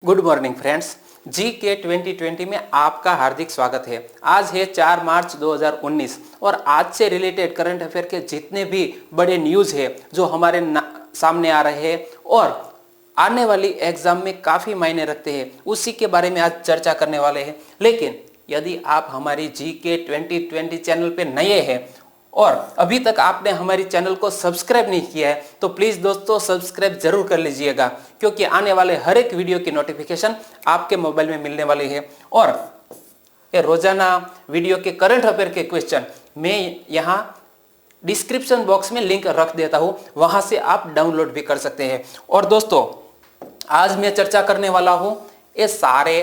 Good morning friends, जी के 2020 में आपका हार्दिक स्वागत है। आज है 4 मार्च 2019 और आज से रिलेटेड करंट अफेयर के जितने भी बड़े न्यूज़ है जो हमारे सामने आ रहे हैं और आने वाली एग्जाम में काफ़ी मायने रखते हैं, उसी के बारे में आज चर्चा करने वाले हैं। लेकिन यदि आप हमारी जी के 2020 चैनल पे नए हैं और अभी तक आपने हमारी चैनल को सब्सक्राइब नहीं किया है तो प्लीज़ दोस्तों सब्सक्राइब जरूर कर लीजिएगा, क्योंकि आने वाले हर एक वीडियो की नोटिफिकेशन आपके मोबाइल में मिलने वाली है। और ये रोजाना वीडियो के करंट अफेयर के क्वेश्चन मैं यहाँ डिस्क्रिप्शन बॉक्स में लिंक रख देता हूँ, वहाँ से आप डाउनलोड भी कर सकते हैं। और दोस्तों आज मैं चर्चा करने वाला हूँ ये सारे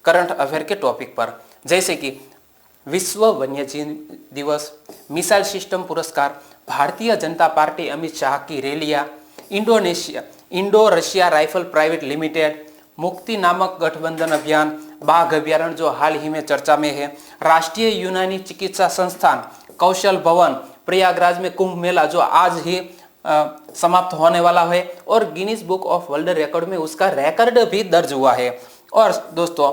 करंट अफेयर के टॉपिक पर, जैसे कि विश्व वन्यजीव दिवस, मिसाइल सिस्टम पुरस्कार, भारतीय जनता पार्टी अमित शाह की रैलियां, Indo Russia rifle private limited, मुक्ति नामक गठबंधन अभियान, बाघ अभ्यारण्य जो हाल ही में चर्चा में है, राष्ट्रीय यूनानी चिकित्सा संस्थान, कौशल भवन, प्रयागराज में कुंभ मेला जो आज ही समाप्त होने वाला है और Guinness book of world record में उसका रिकॉर्ड भी दर्ज हुआ है। और दोस्तों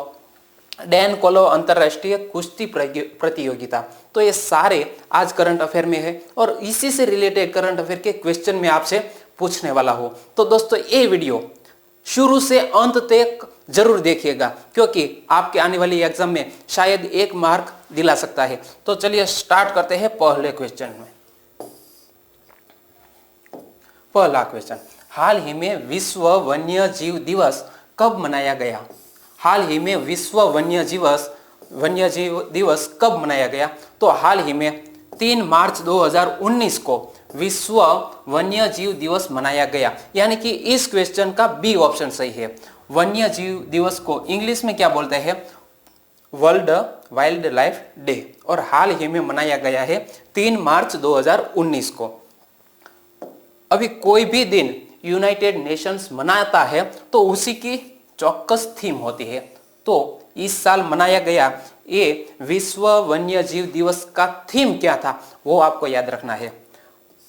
डैन कोलो अंतरराष्ट्रीय कुश्ती प्रतियोगिता, तो ये सारे आज करंट अफेयर में है और इसी से रिलेटेड करंट अफेयर के क्वेश्चन में आपसे पूछने वाला हूं। तो दोस्तों ये वीडियो शुरू से अंत तक जरूर देखिएगा, क्योंकि आपके आने वाली एग्जाम में शायद 1 मार्क दिला सकता है। तो चलिए स्टार्ट करते हैं पहले क्वेश्चन में। पहला क्वेश्चन, हाल ही में विश्व वन्य जीव दिवस कब मनाया गया? हाल ही में विश्व वन्य जीव दिवस कब मनाया गया? तो हाल ही में 3 मार्च 2019 को विश्व वन्य जीव दिवस मनाया गया, यानी कि इस क्वेश्चन का बी ऑप्शन सही है। वन्य जीव दिवस को इंग्लिश में क्या बोलते हैं? वर्ल्ड वाइल्ड लाइफ डे, और हाल ही में मनाया गया है 3 मार्च 2019 को। अभी कोई भी दिन यूनाइटेड नेशंस मनाता है तो उसी की चौक्कस थीम होती है। तो इस साल मनाया गया ये विश्व वन्य जीव दिवस का थीम क्या था वो आपको याद रखना है।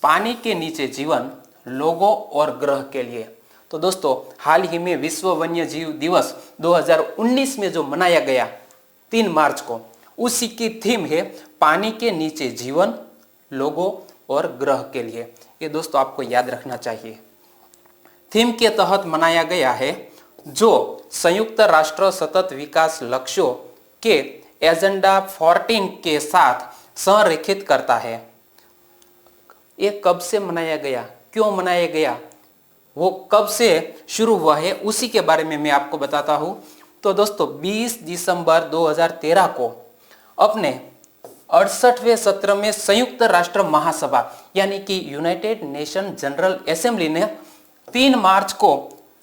पानी के नीचे जीवन, लोगों और ग्रह के लिए। तो दोस्तों हाल ही में विश्व वन्य जीव दिवस 2019 में जो मनाया गया 3 मार्च को, उसी की थीम है पानी के नीचे जीवन, लोगों और ग्रह के लिए। ये दोस्तों आपको याद रखना चाहिए। थीम के तहत मनाया गया है जो संयुक्त राष्ट्र सतत विकास लक्ष्यों के एजेंडा 14 के साथ संरेखित करता है। ये कब से मनाया गया, क्यों मनाया गया, वो कब से शुरू हुआ है, उसी के बारे में मैं आपको बताता हूं। तो दोस्तों 20 दिसंबर 2013 को अपने 68वें सत्र में संयुक्त राष्ट्र महासभा यानी कि यूनाइटेड नेशन जनरल असेंबली ने 3 मार्च को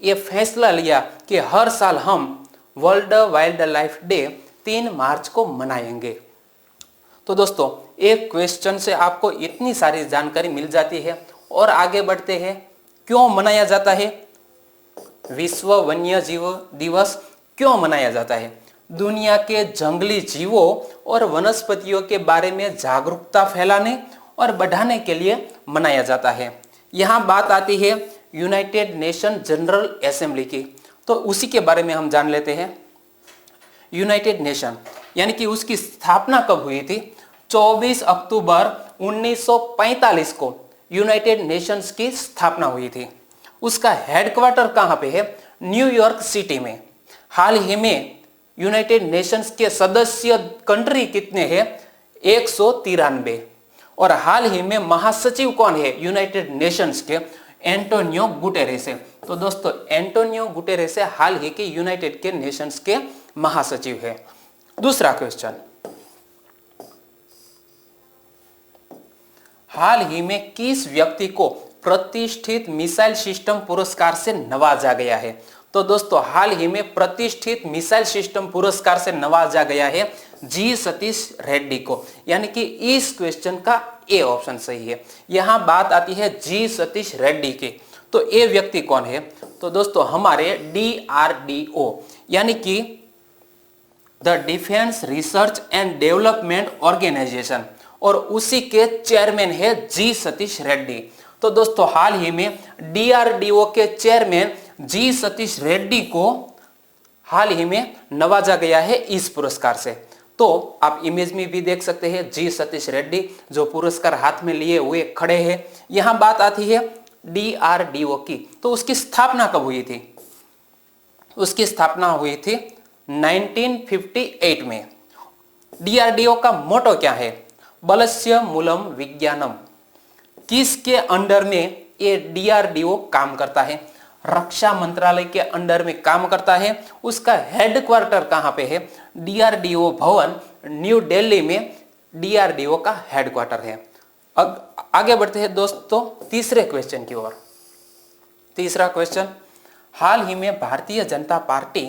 ये फैसला लिया कि हर साल हम वर्ल्ड वाइल्ड लाइफ डे 3 मार्च को मनाएंगे। तो दोस्तों एक क्वेश्चन से आपको इतनी सारी जानकारी मिल जाती है और आगे बढ़ते हैं। क्यों मनाया जाता है विश्व वन्य जीव दिवस? क्यों मनाया जाता है? दुनिया के जंगली जीवों और वनस्पतियों के बारे में जागरूकता फैलाने और बढ़ाने के लिए मनाया जाता है। यहाँ बात आती है यूनाइटेड नेशन जनरल असेंबली की, तो उसी के बारे में हम जान लेते हैं। यूनाइटेड नेशन यानी कि उसकी स्थापना कब हुई थी? 24 अक्टूबर 1945 को यूनाइटेड नेशंस की स्थापना हुई थी। उसका हेडक्वार्टर कहाँ पे है? न्यूयॉर्क सिटी में। हाल ही में यूनाइटेड नेशंस के सदस्य कंट्री कितने हैं? 193। और हाल ही में महासचिव कौन है यूनाइटेड नेशंस के? एंटोनियो गुटेरेस है। तो दोस्तों एंटोनियो गुटेरेस हाल ही के यूनाइटेड के नेशंस के महासचिव है। दूसरा क्वेश्चन, हाल ही में किस व्यक्ति को प्रतिष्ठित मिसाइल सिस्टम पुरस्कार से नवाजा गया है? तो दोस्तों हाल ही में प्रतिष्ठित मिसाइल सिस्टम पुरस्कार से नवाजा गया है जी सतीश रेड्डी को, यानी कि इस क्वेश्चन का ए ऑप्शन सही है। यहां बात आती है जी सतीश रेड्डी की, तो ये व्यक्ति कौन है? तो दोस्तों हमारे DRDO यानी कि the defence research and development organisation, और उसी के चेयरमैन है जी सतीश रेड्डी। तो दोस्तों हाल ही में DRDO के चेयरमैन जी सतीश रेड्डी को हाल ही में नवाजा गया है इस पुरस्कार से। तो आप इमेज में भी देख सकते हैं जी सतीश रेड्डी जो पुरस्कार हाथ में लिए हुए खड़े हैं। यहां बात आती है DRDO की, तो उसकी स्थापना कब हुई थी? उसकी स्थापना हुई थी 1958 में। DRDO का मोटो क्या है? बलस्य मूलम विज्ञानम। किसके अंडर में ये DRDO काम करता है? रक्षा मंत्रालय के अंडर में काम करता है। उसका हेडक्वार्टर कहां पे है? DRDO भवन न्यू दिल्ली में DRDO का हेडक्वार्टर है। अब आगे बढ़ते हैं दोस्तों तीसरे क्वेश्चन की ओर। तीसरा क्वेश्चन, हाल ही में भारतीय जनता पार्टी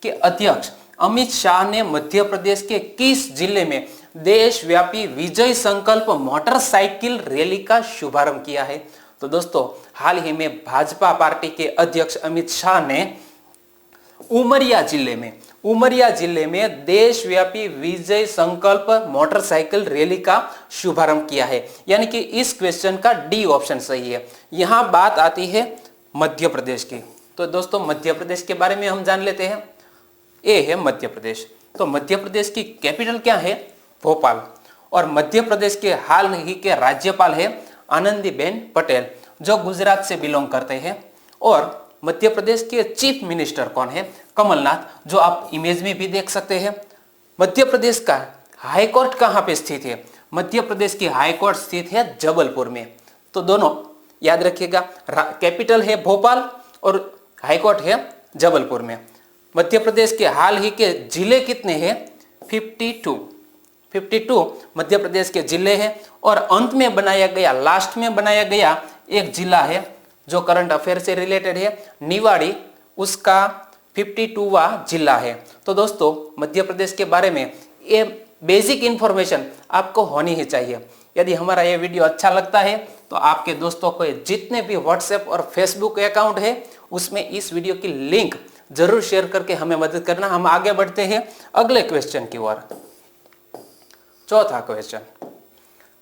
के अध्यक्ष अमित शाह ने मध्य प्रदेश के किस जिले में देशव्यापी विजय संकल्प मोटरसाइकिल रैली का शुभारंभ किया है? तो दोस्तों हाल ही में भाजपा पार्टी के अध्यक्ष अमित शाह ने उमरिया जिले में देशव्यापी विजय संकल्प मोटरसाइकिल रैली का शुभारंभ किया है। यानी कि इस क्वेश्चन का डी ऑप्शन सही है। यहां बात आती है मध्य प्रदेश की। तो दोस्तों मध्य प्रदेश के बारे में हम जान लेते हैं। ए है मध्य प्रदेश। तो मध्य प्रदेश की कैपिटल क्या है? भोपाल। और मध्य प्रदेश के हाल ही के राज्यपाल है आनंदीबेन पटेल जो गुजरात से बिलोंग करते हैं। और मध्य प्रदेश के चीफ मिनिस्टर कौन है? कमलनाथ, जो आप इमेज में भी देख सकते हैं। मध्य प्रदेश का हाई कोर्ट कहां पे स्थित है? मध्य प्रदेश की हाई कोर्ट स्थित है जबलपुर में। तो दोनों याद रखिएगा, कैपिटल है भोपाल और हाई कोर्ट है जबलपुर में। मध्य प्रदेश के हाल ही के जिले कितने हैं? 52 मध्य प्रदेश के जिले हैं। और अंत में बनाया गया, लास्ट में बनाया गया एक जिला है जो करंट अफेयर से रिलेटेड है, निवाड़ी, उसका 52वां जिला है। तो दोस्तों मध्य प्रदेश के बारे में ये बेसिक इंफॉर्मेशन आपको होनी ही चाहिए। यदि हमारा ये वीडियो अच्छा लगता है तो आपके दोस्तों को जितने भी व्हाट्सएप और फेसबुक अकाउंट है उसमें इस वीडियो की लिंक जरूर शेयर करके हमें मदद करना। हम आगे बढ़ते हैं अगले क्वेश्चन की ओर। चौथा क्वेश्चन,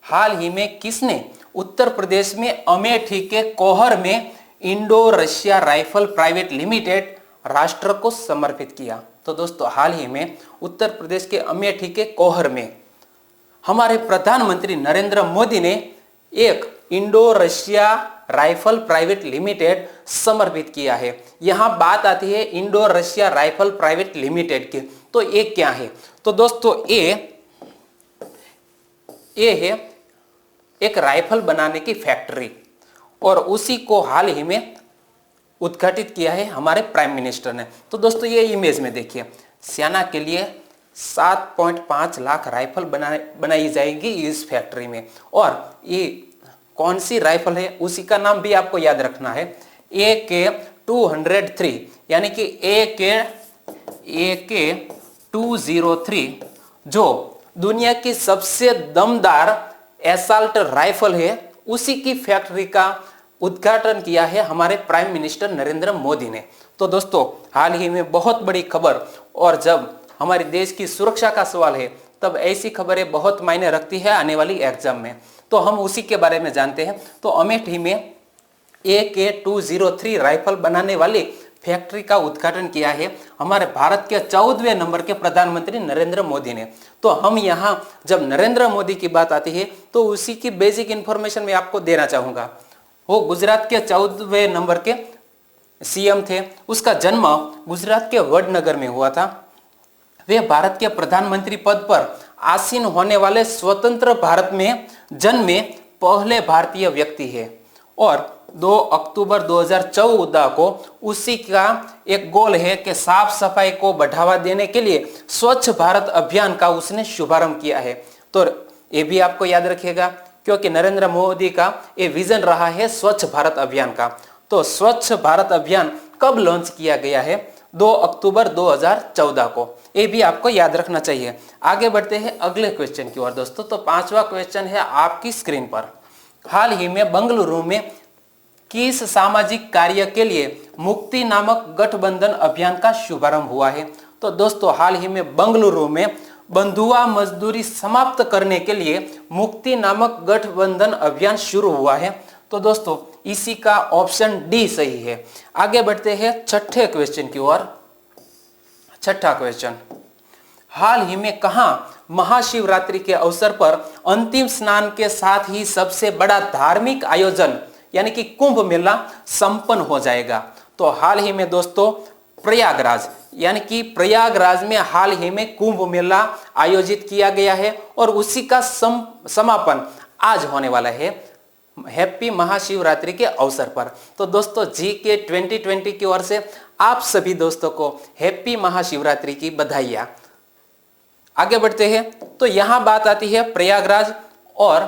हाल ही में किसने उत्तर प्रदेश में अमेठी के कोहर में Indo Russia rifle private limited राष्ट्र को समर्पित किया? तो दोस्तों हाल ही में उत्तर प्रदेश के अमेठी के कोहर में हमारे प्रधानमंत्री नरेंद्र मोदी ने एक Indo Russia rifle private limited समर्पित किया है। यहां बात आती है Indo Russia rifle private limited की। तो ये क्या है? तो दोस्तों ये है एक राइफल बनाने की फैक्ट्री और उसी को हाल ही में उद्घाटित किया है हमारे प्राइम मिनिस्टर ने। तो दोस्तों ये इमेज में देखिए, सेना के लिए 7.5 लाख राइफल बनाई जाएगी इस फैक्ट्री में। और ये कौन सी राइफल है उसी का नाम भी आपको याद रखना है, AK-203 यानी कि AK-203 जो दुनिया की सबसे दमदार एसाल्ट राइफल है, उसी की फैक्ट्री का उद्घाटन किया है हमारे प्राइम मिनिस्टर नरेंद्र मोदी ने। तो दोस्तों हाल ही में बहुत बड़ी खबर, और जब हमारे देश की सुरक्षा का सवाल है तब ऐसी खबरें बहुत मायने रखती है आने वाली एग्जाम में। तो हम उसी के बारे में जानते हैं। तो अमेठी में AK-203 राइफल बनाने वाली फैक्ट्री का उद्घाटन किया है हमारे भारत के 14वें नंबर के प्रधानमंत्री नरेंद्र मोदी ने। तो हम यहाँ जब नरेंद्र मोदी की बात आती है तो उसी की बेसिक इंफॉर्मेशन मैं आपको देना चाहूंगा। वो गुजरात के 14वें नंबर के CM थे। उसका जन्म गुजरात के वडनगर में हुआ था। वे भारत के प्रधानमंत्री पद पर आसीन होने वाले स्वतंत्र भारत में जन्मे पहले भारतीय व्यक्ति है। और 2 अक्टूबर 2014 को उसी का एक गोल है कि साफ सफाई को बढ़ावा देने के लिए स्वच्छ भारत अभियान का उसने शुभारंभ किया है। तो ये भी आपको याद रखिएगा क्योंकि नरेंद्र मोदी का ये विजन रहा है स्वच्छ भारत अभियान का। तो स्वच्छ भारत अभियान कब लॉन्च किया गया है? 2 अक्टूबर 2014 को। ये भी आपको याद रखना चाहिए। आगे बढ़ते हैं अगले क्वेश्चन की ओर दोस्तों। तो 5वां क्वेश्चन है आपकी स्क्रीन पर। हाल ही में बेंगलुरु में किस सामाजिक कार्य के लिए मुक्ति नामक गठबंधन अभियान का शुभारंभ हुआ है? तो दोस्तों हाल ही में बेंगलुरु में बंधुआ मजदूरी समाप्त करने के लिए मुक्ति नामक गठबंधन अभियान शुरू हुआ है। तो दोस्तों इसी का ऑप्शन डी सही है। आगे बढ़ते हैं छठे क्वेश्चन की ओर। छठा क्वेश्चन, हाल ही में कहां महाशिवरात्रि के अवसर पर अंतिम स्नान के साथ ही सबसे बड़ा धार्मिक आयोजन यानी कि कुंभ मेला संपन्न हो जाएगा? तो हाल ही में दोस्तों प्रयागराज यानी कि प्रयागराज में हाल ही में कुंभ मेला आयोजित किया गया है और उसी का समापन आज होने वाला है हैप्पी महाशिवरात्रि के अवसर पर। तो दोस्तों जीके 2020 की ओर से आप सभी दोस्तों को हैप्पी महाशिवरात्रि की बधाइयां। आगे बढ़ते हैं तो यहां बात आती है प्रयागराज और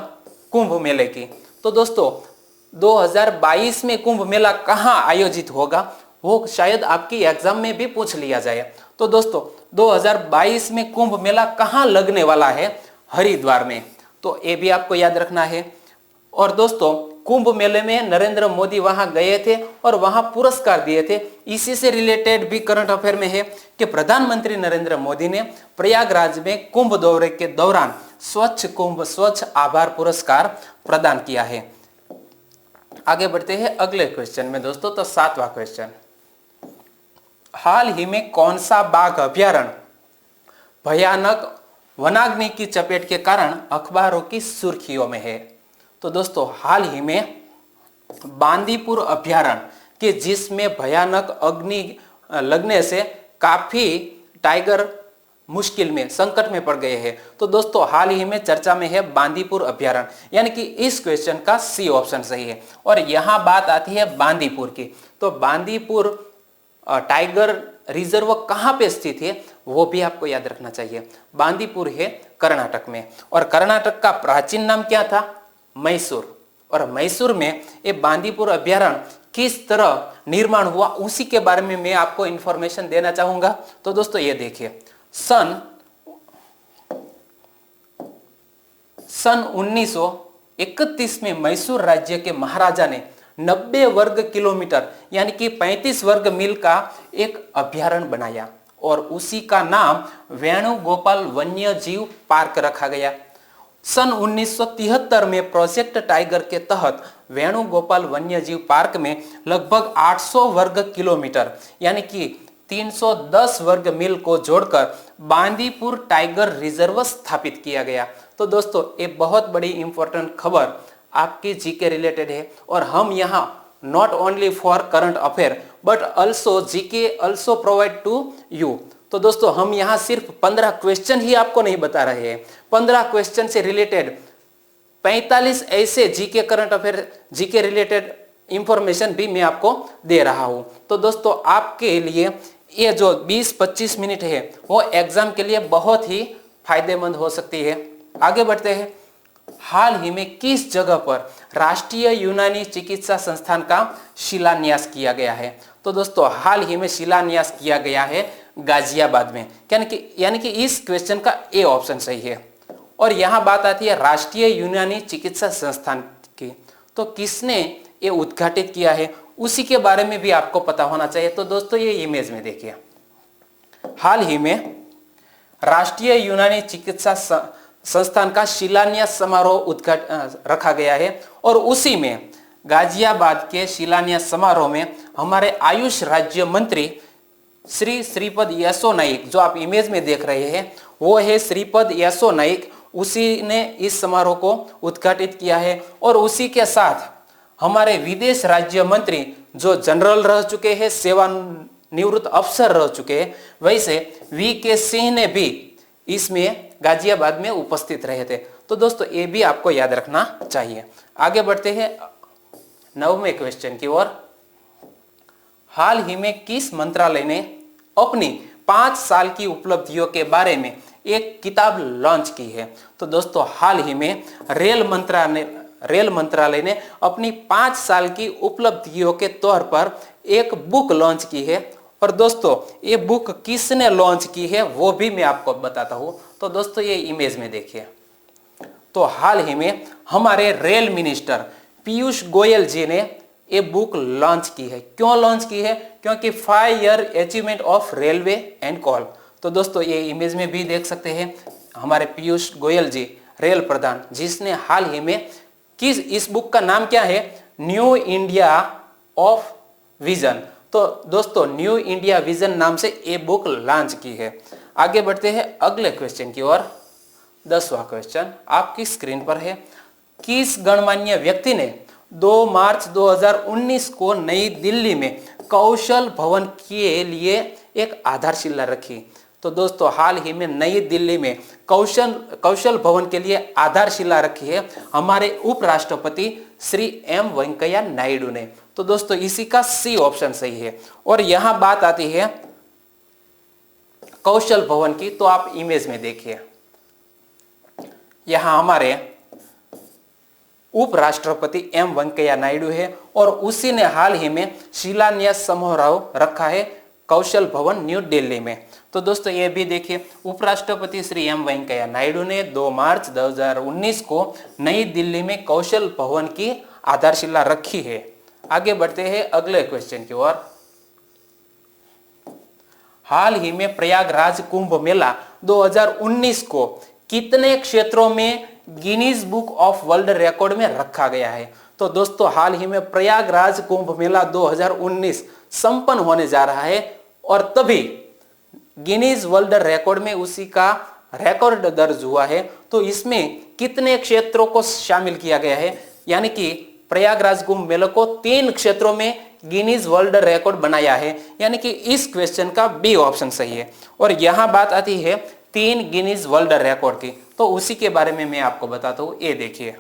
कुंभ मेले की। तो दोस्तों 2022 में कुंभ मेला कहां आयोजित होगा वो शायद आपकी एग्जाम में भी पूछ लिया जाए। तो दोस्तों 2022 में कुंभ मेला कहां लगने वाला है? हरिद्वार में। तो ये भी आपको याद रखना है। और दोस्तों कुंभ मेले में नरेंद्र मोदी वहां गए थे और वहां पुरस्कार दिए थे। इसी से रिलेटेड भी करंट अफेयर में है कि प्रधानमंत्री नरेंद्र मोदी ने प्रयागराज में कुंभ दौरे के दौरान स्वच्छ कुंभ स्वच्छ आभार पुरस्कार प्रदान किया है। आगे बढ़ते हैं अगले क्वेश्चन में दोस्तों। तो सातवां क्वेश्चन, हाल ही में कौन सा बाघ अभयारण्य भयानक वनाग्नि की चपेट के कारण अखबारों की सुर्खियों में है? तो दोस्तों हाल ही में बांदीपुर अभयारण्य के जिसमें भयानक अग्नि लगने से काफी टाइगर मुश्किल में संकट में पड़ गए हैं। तो दोस्तों हाल ही में चर्चा में है बांदीपुर अभयारण्य यानी कि इस क्वेश्चन का सी ऑप्शन सही है। और यहां बात आती है बांदीपुर की। तो बांदीपुर टाइगर रिजर्व कहां पे स्थित है वो भी आपको याद रखना चाहिए। बांदीपुर है कर्नाटक में। और कर्नाटक का प्राचीन नाम क्या था? मैसूर। और मैसूर में ये बांदीपुर अभयारण्य किस तरह निर्माण हुआ उसी के बारे में मैं आपको इंफॉर्मेशन देना चाहूंगा। तो दोस्तों ये देखिए, सन 1931 में मैसूर राज्य के महाराजा ने 90 वर्ग किलोमीटर यानी कि 35 वर्ग मील का एक अभयारण्य बनाया और उसी का नाम वेणुगोपाल वन्य जीव पार्क रखा गया। सन 1973 में प्रोजेक्ट टाइगर के तहत वेणुगोपाल वन्य जीव पार्क में लगभग 800 वर्ग किलोमीटर यानी कि 310 वर्ग मील को जोड़कर बांदीपुर टाइगर रिजर्व स्थापित किया गया। तो दोस्तों ये बहुत बड़ी इंपॉर्टेंट खबर आपकी जीके रिलेटेड है और हम यहाँ not only for current affair but also GK also provide to you. तो दोस्तों हम यहाँ सिर्फ 15 क्वेश्चन ही आपको नहीं बता रहे हैं, 15 क्वेश्चन से रिलेटेड 45 ऐसे GK current affair GK related information भी मैं आपको दे रहा हूं। तो दोस्तों आपके लिए ये जो 20-25 मिनट है वो एग्जाम के लिए बहुत ही फायदेमंद हो सकती है। आगे बढ़ते हैं, हाल ही में किस जगह पर राष्ट्रीय यूनानी चिकित्सा संस्थान का शिलान्यास किया गया है? तो दोस्तों हाल ही में शिलान्यास किया गया है गाजियाबाद में। यानी कि इस क्वेश्चन का ए ऑप्शन सही है। और यहां बात आती है राष्ट्रीय यूनानी चिकित्सा संस्थान की। तो किसने ये उद्घाटित किया है उसी के बारे में भी आपको पता होना चाहिए। तो दोस्तों ये इमेज में देखिए, हाल ही में राष्ट्रीय यूनानी चिकित्सा संस्थान का शिलान्यास समारोह रखा गया है और उसी में गाजियाबाद के शिलान्यास समारोह में हमारे आयुष राज्य मंत्री श्री श्रीपद यसो नाइक, जो आप इमेज में देख रहे हैं वो है श्रीपद यसो नाइक, उसी ने इस समारोह को उद्घाटित किया है। और उसी के साथ हमारे विदेश राज्य मंत्री जो जनरल रह चुके हैं, सेवानिवृत्त अफसर रह चुके हैं, वैसे वी.के. सिंह ने भी इसमें गाजियाबाद में उपस्थित रहे थे। तो दोस्तों ये भी आपको याद रखना चाहिए। आगे बढ़ते हैं 9वें क्वेश्चन की ओर। हाल ही में किस मंत्रालय ने अपनी 5 साल की उपलब्धियों के बारे में एक किताब लॉन्च की है? तो दोस्तों हाल ही में रेल मंत्रालय ने अपनी 5 साल की उपलब्धियों के तौर पर एक बुक लॉन्च की है। और दोस्तों ये बुक किसने लॉन्च की है वो भी मैं आपको बताता हूं। तो दोस्तों ये इमेज में देखिए, तो हाल ही में हमारे रेल मिनिस्टर पीयूष गोयल जी ने ये बुक लॉन्च की है। क्यों लॉन्च की है? क्योंकि 5 year achievement of railway and call. तो दोस्तों ये इमेज में भी देख सकते हैं हमारे पीयूष गोयल जी रेल प्रधान, जिसने हाल ही में इस बुक का नाम क्या है? New India of vision. तो दोस्तों न्यू इंडिया विजन नाम से ये बुक लॉन्च की है। आगे बढ़ते हैं अगले क्वेश्चन की ओर। 10वां क्वेश्चन आपकी स्क्रीन पर है। किस गणमान्य व्यक्ति ने 2 मार्च 2019 को नई दिल्ली में कौशल भवन के लिए एक आधारशिला रखी? तो दोस्तों हाल ही में नई दिल्ली में कौशल भवन के लिए आधारशिला रखी है हमारे उपराष्ट्रपति श्री एम वेंकैया नायडू ने। तो दोस्तों इसी का सी ऑप्शन सही है। और यहां बात आती है कौशल भवन की, तो आप इमेज में देखिए, यहां हमारे उपराष्ट्रपति एम वेंकैया नायडू है और उसी ने हाल ही में शिलान्यास समारोह रखा है कौशल भवन न्यू दिल्ली में। तो दोस्तों ये भी देखिए, उपराष्ट्रपति श्री एम वेंकैया नायडू ने 2 मार्च 2019 को नई दिल्ली में कौशल भवन की आधारशिला रखी है। आगे बढ़ते हैं अगले क्वेश्चन की ओर। हाल ही में प्रयागराज कुंभ मेला 2019 को कितने क्षेत्रों में Guinness book of world record में रखा गया है? तो दोस्तों हाल ही में प्रयागराज कुंभ मेला 2019 संपन्न होने जा रहा है और तभी गिनीज वर्ल्ड रिकॉर्ड में उसी का रिकॉर्ड दर्ज हुआ है। तो इसमें कितने क्षेत्रों को शामिल किया गया है? यानी कि प्रयागराज कुंभ मेले को 3 क्षेत्रों में गिनीज वर्ल्ड रिकॉर्ड बनाया है, यानी कि इस क्वेश्चन का बी ऑप्शन सही है। और यहां बात आती है 3 गिनीज वर्ल्ड रिकॉर्ड की, तो उसी के बारे में मैं आपको बताता हूं। ये देखिए,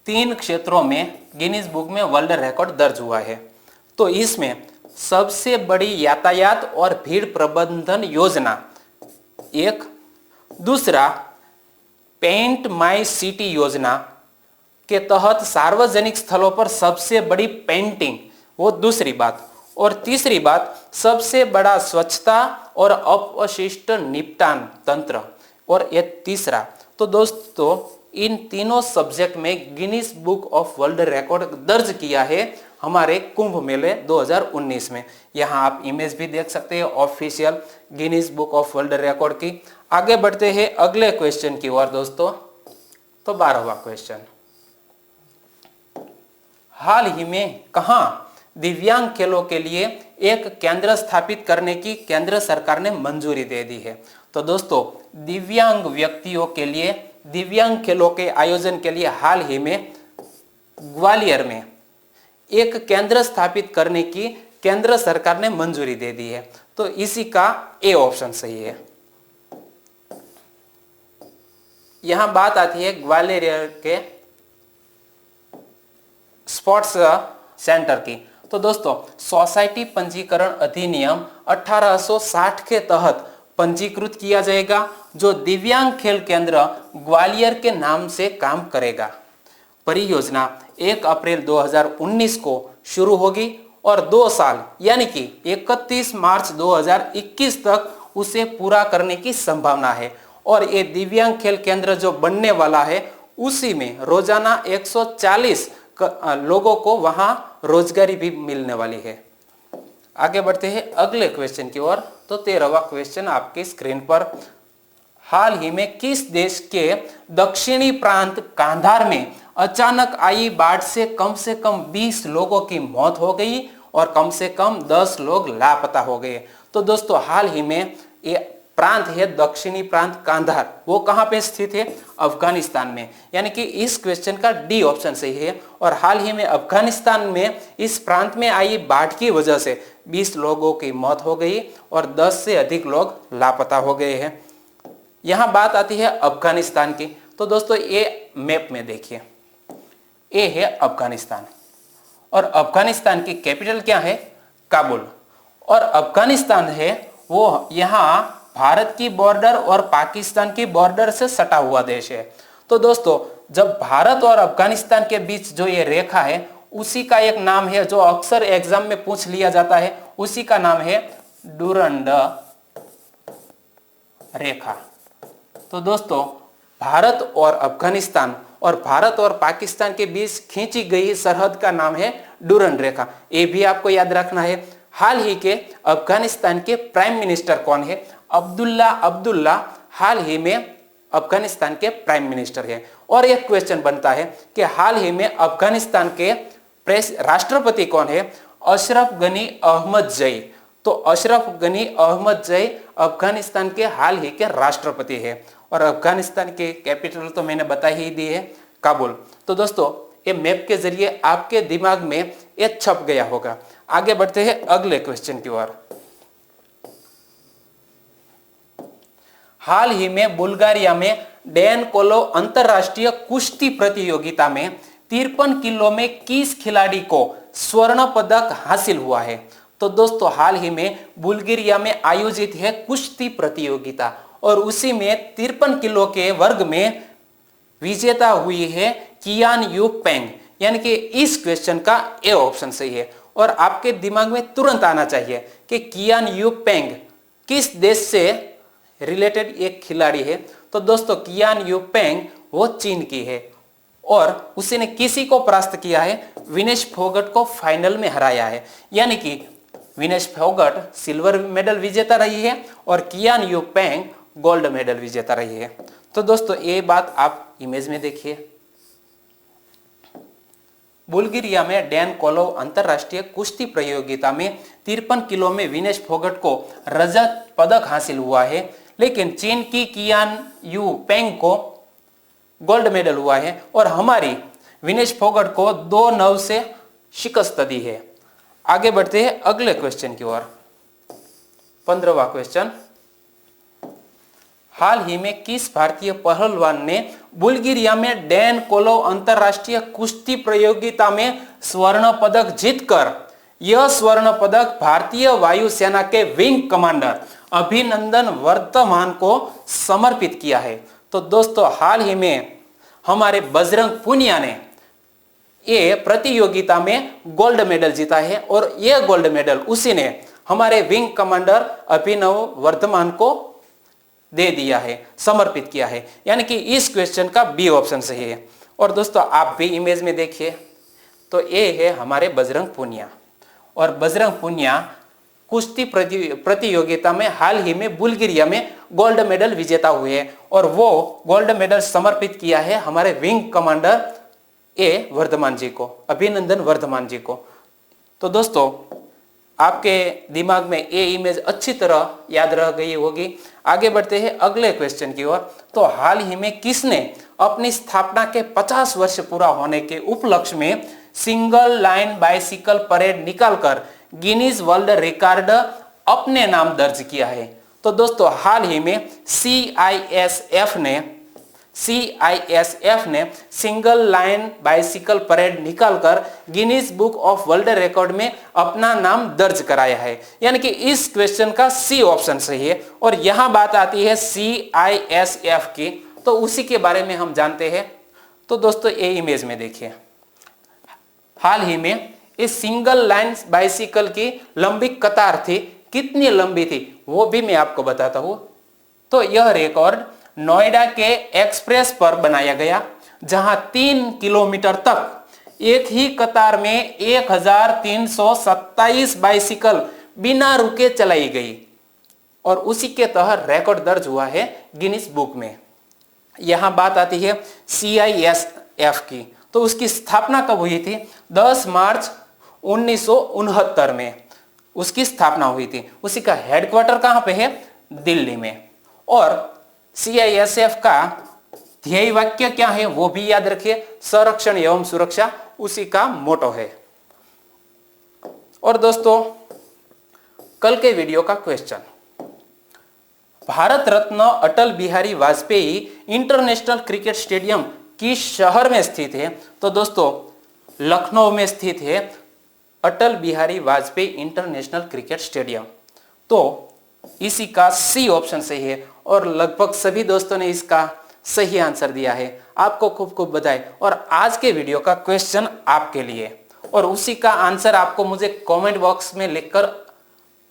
3 क्षेत्रों में गिनीज बुक में वर्ल्ड रिकॉर्ड दर्ज हुआ है। तो इसमें सबसे बड़ी यातायात और भीड़ प्रबंधन योजना एक, दूसरा पेंट माई सिटी योजना के तहत सार्वजनिक स्थलों पर सबसे बड़ी पेंटिंग, वो दूसरी बात, और तीसरी बात सबसे बड़ा स्वच्छता और अपशिष्ट निपटान तंत्र, और ये तीसरा। तो दोस्तों इन तीनों सब्जेक्ट में Guinness book of world record दर्ज किया है हमारे कुंभ मेले 2019 में। यहाँ आप इमेज भी देख सकते हैं official Guinness book of world record की। आगे बढ़ते हैं अगले क्वेश्चन की ओर दोस्तों। तो 12वां क्वेश्चन, हाल ही में कहां दिव्यांग खेलों के लिए एक केंद्र स्थापित करने की केंद्र सरकार ने मंजूरी दे दी है? तो दोस्तों दिव्यांग व्यक्तियों के लिए दिव्यांग खेलों के आयोजन के लिए हाल ही में ग्वालियर में एक केंद्र स्थापित करने की केंद्र सरकार ने मंजूरी दे दी है। तो इसी का ए ऑप्शन सही है। यहां बात आती है ग्वालियर के स्पोर्ट्स सेंटर की। तो दोस्तों सोसाइटी पंजीकरण अधिनियम 1860 के तहत पंजीकृत किया जाएगा जो दिव्यांग खेल केंद्र ग्वालियर के नाम से काम करेगा। परियोजना 1 अप्रैल 2019 को शुरू होगी और 2 साल यानी कि 31 मार्च 2021 तक उसे पूरा करने की संभावना है। और ये दिव्यांग खेल केंद्र जो बनने वाला है उसी में रोजाना 140 लोगों को वहां रोजगारी भी मिलने वाली है। आगे बढ़ते हैं अगले क्वेश्चन की ओर। तो 13वां क्वेश्चन आपकी स्क्रीन पर, हाल ही में किस देश के दक्षिणी प्रांत कांधार में अचानक आई बाढ़ से कम 20 लोगों की मौत हो गई और कम से कम 10 लोग लापता हो गए? तो दोस्तों हाल ही में ये प्रांत है दक्षिणी प्रांत कांधार, वो कहां पे स्थित है? अफगानिस्तान में। यानी कि इस क्वेश्चन का डी ऑप्शन सही है। और हाल ही में अफगानिस्तान में इस प्रांत में आई बाढ़ की वजह से 20 लोगों की मौत हो गई और 10 से अधिक लोग लापता हो गए हैं। यहां बात आती है अफगानिस्तान की। तो दोस्तों ये मैप में देखिए, ये है अफगानिस्तान और अफगानिस्तान की कैपिटल क्या है? काबुल। और अफगानिस्तान है वो यहाँ भारत की बॉर्डर और पाकिस्तान की बॉर्डर से सटा हुआ देश है। तो दोस्तों जब भारत और अफगानिस्तान के बीच जो ये रेखा है उसी का एक नाम है जो अक्सर एग्जाम में पूछ लिया जाता है, उसी का नाम है डुरंड रेखा। तो दोस्तों भारत और अफगानिस्तान और भारत और पाकिस्तान के बीच खींची गई सरहद का नाम है डुरंड रेखा, ये भी आपको याद रखना है। हाल ही के अफगानिस्तान के प्राइम मिनिस्टर कौन है? अब्दुल्ला हाल ही में अफगानिस्तान के प्राइम मिनिस्टर हैं। और एक क्वेश्चन बनता है कि हाल ही में अफगानिस्तान के राष्ट्रपति कौन है? अशरफ गनी अहमद जई। तो अशरफ गनी अहमद जई अफगानिस्तान के हाल ही के राष्ट्रपति है। और अफगानिस्तान के कैपिटल तो मैंने बता ही दी है, काबुल। तो दोस्तों ये मैप के जरिए आपके दिमाग में ये छप गया होगा। आगे बढ़ते हैं अगले क्वेश्चन की ओर। हाल ही में बुल्गारिया में डैन कोलो अंतरराष्ट्रीय कुश्ती प्रतियोगिता में 53 किलो में किस खिलाड़ी को स्वर्ण पदक हासिल हुआ है? तो दोस्तों हाल ही में बुल्गारिया में आयोजित है कुश्ती प्रतियोगिता और उसी में 53 किलो के वर्ग में विजेता हुई है कियान यू पेंग। यानी कि इस क्वेश्चन का ए ऑप्शन सही है। और आपके दिमाग में तुरंत आना चाहिए कि कियान यू पेंग किस देश से रिलेटेड एक खिलाड़ी है। तो दोस्तों कियान यू पेंग वो चीन की है और उसी ने किसी को परास्त किया है? विनेश फोगट को फाइनल में हराया है। यानी कि विनेश फोगट सिल्वर मेडल विजेता रही है और कियान यू पेंग गोल्ड मेडल विजेता रही है। तो दोस्तों ये बात आप इमेज में देखिए। बुल्गारिया में डैन कोलोव अंतरराष्ट्रीय कुश्ती प्रतियोगिता में 53 किलो में विनेश फोगट को रजत पदक हासिल हुआ है, लेकिन चीन की कियान यू पेंग को गोल्ड मेडल हुआ है और हमारी विनेश फोगट को 2-9 से शिकस्त दी है। आगे बढ़ते हैं अगले क्वेश्चन की ओर। 15वां क्वेश्चन, हाल ही में किस भारतीय पहलवान ने बुल्गारिया में डैन कोलोव अंतरराष्ट्रीय कुश्ती प्रतियोगिता में स्वर्ण पदक जीतकर यह स्वर्ण पदक भारतीय वायुसेना के विंग कमांडर अभिनंदन वर्धमान को समर्पित किया है? तो दोस्तों हाल ही में हमारे बजरंग पुनिया ने ये प्रतियोगिता में गोल्ड मेडल जीता है और ये गोल्ड मेडल उसी ने हमारे विंग कमांडर अभिनव वर्धमान को दे दिया है, समर्पित किया है। यानी कि इस क्वेश्चन का बी ऑप्शन सही है। और दोस्तों आप भी इमेज में देखिए तो ये है हमारे बजरंग पुनिया और बजरंग पुनिया कुश्ती प्रतियोगिता में हाल ही में बुल्गारिया में गोल्ड मेडल विजेता हुए हैं और वो गोल्ड मेडल समर्पित किया है हमारे विंग कमांडर ए वर्धमान जी को, अभिनंदन वर्धमान जी को। तो दोस्तों आपके दिमाग में ये इमेज अच्छी तरह याद रह गई होगी। आगे बढ़ते हैं अगले क्वेश्चन की ओर। तो हाल ही में किसने अपनी स्थापना के 50 वर्ष पूरा होने के उपलक्ष्य में सिंगल लाइन बाइसिकल परेड निकालकर गिनीज वर्ल्ड रिकॉर्ड अपने नाम दर्ज किया है? तो दोस्तों हाल ही में CISF ने सिंगल लाइन बाइसिकल परेड निकालकर Guinness book of world record में अपना नाम दर्ज कराया है। यानी कि इस क्वेश्चन का सी ऑप्शन सही है। और यहां बात आती है CISF की, तो उसी के बारे में हम जानते हैं। तो दोस्तों ये इमेज में देखिए, हाल ही में इस सिंगल लाइन बाइसिकल की लंबी कतार थी, कितनी लंबी थी वो भी मैं आपको बताता हूं। तो यह रिकॉर्ड नोएडा के एक्सप्रेस पर बनाया गया, जहां 3 किलोमीटर तक एक ही कतार में 1327 बाइसिकल बिना रुके चलाई गई और उसी के तहत रिकॉर्ड दर्ज हुआ है गिनीज बुक में। यहां बात आती है CISF की, तो उसकी स्थापना कब हुई थी? 10 मार्च 1969 में उसकी स्थापना हुई थी। उसी का हेडक्वार्टर कहां पे है? दिल्ली में। और CISF का ध्येय वाक्य क्या है वो भी याद रखिए, संरक्षण एवं सुरक्षा, उसी का मोटो है। और दोस्तों कल के वीडियो का question, Bharat Ratna Atal Bihari Vajpayee international cricket stadium किस शहर में स्थित है? तो दोस्तों लखनऊ में स्थित है Atal Bihari Vajpayee international cricket stadium. तो इसी का सी ऑप्शन सही है और लगभग सभी दोस्तों ने इसका सही आंसर दिया है। आपको खूब खूब बधाई। और आज के वीडियो का क्वेश्चन आपके लिए और उसी का आंसर आपको मुझे कमेंट बॉक्स में लिखकर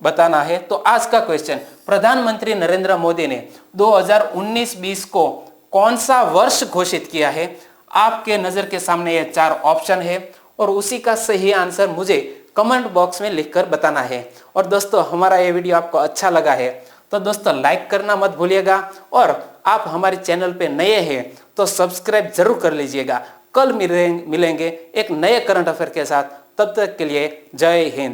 बताना है। तो आज का क्वेश्चन, प्रधानमंत्री नरेंद्र मोदी ने 2019-20 को कौन सा वर्ष घोषित किया है? आपके नजर के सामने ये 4 ऑप्शन है और उसी का सही आंसर मुझे कमेंट बॉक्स में लिखकर बताना है। और दोस्तों हमारा ये वीडियो आपको अच्छा लगा है तो दोस्तों लाइक करना मत भूलिएगा और आप हमारे चैनल पे नए हैं तो सब्सक्राइब जरूर कर लीजिएगा। कल मिलेंगे एक नए करंट अफेयर के साथ। तब तक के लिए जय हिंद।